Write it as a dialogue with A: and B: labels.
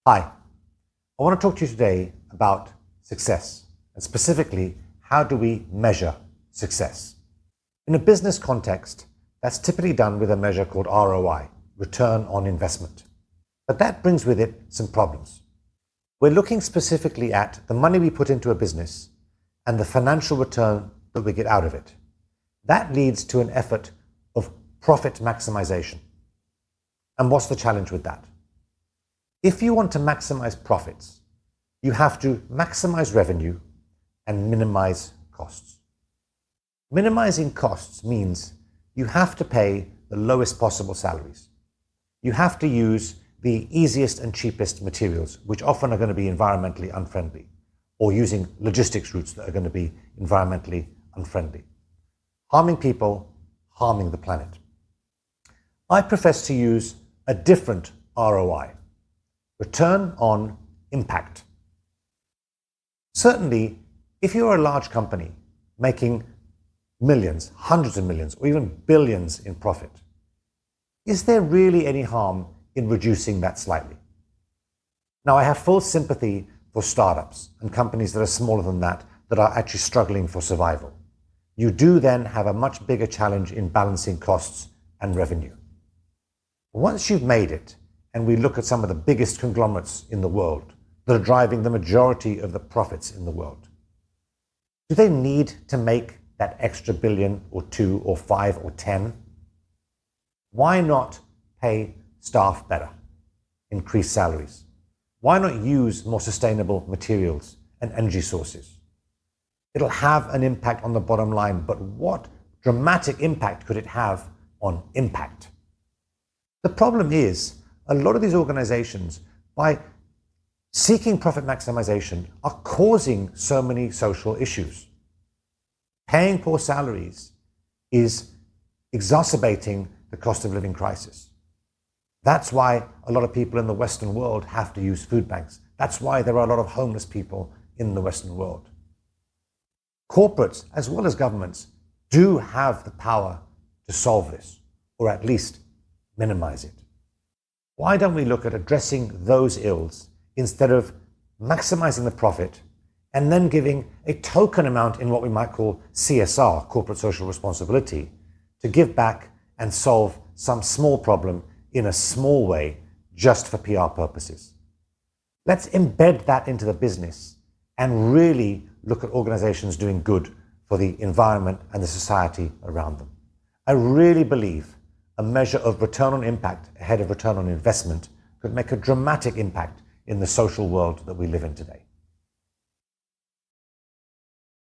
A: Hi, I want to talk to you today about success, and specifically, how do we measure success? In a business context, that's typically done with a measure called ROI, return on investment. But that brings with it some problems. We're looking specifically at the money we put into a business and the financial return that we get out of it. That leads to an effort of profit maximization. And what's the challenge with that? If you want to maximize profits, you have to maximize revenue and minimize costs. Minimizing costs means you have to pay the lowest possible salaries. You have to use the easiest and cheapest materials, which often are going to be environmentally unfriendly, or using logistics routes that are going to be environmentally unfriendly. Harming people, harming the planet. I profess to use a different ROI. Return on impact. Certainly, if you're a large company making millions, hundreds of millions, or even billions in profit, is there really any harm in reducing that slightly? Now, I have full sympathy for startups and companies that are smaller than that are actually struggling for survival. You do then have a much bigger challenge in balancing costs and revenue. Once you've made it, and we look at some of the biggest conglomerates in the world that are driving the majority of the profits in the world, do they need to make that extra billion or 2 or 5 or 10? Why not pay staff better, increase salaries? Why not use more sustainable materials and energy sources? It'll have an impact on the bottom line, but what dramatic impact could it have on impact? The problem is, a lot of these organizations, by seeking profit maximization, are causing so many social issues. Paying poor salaries is exacerbating the cost of living crisis. That's why a lot of people in the Western world have to use food banks. That's why there are a lot of homeless people in the Western world. Corporates, as well as governments, do have the power to solve this, or at least minimize it. Why don't we look at addressing those ills instead of maximizing the profit and then giving a token amount in what we might call CSR, corporate social responsibility, to give back and solve some small problem in a small way just for PR purposes? Let's embed that into the business and really look at organizations doing good for the environment and the society around them. I really believe a measure of return on impact ahead of return on investment could make a dramatic impact in the social world that we live in today.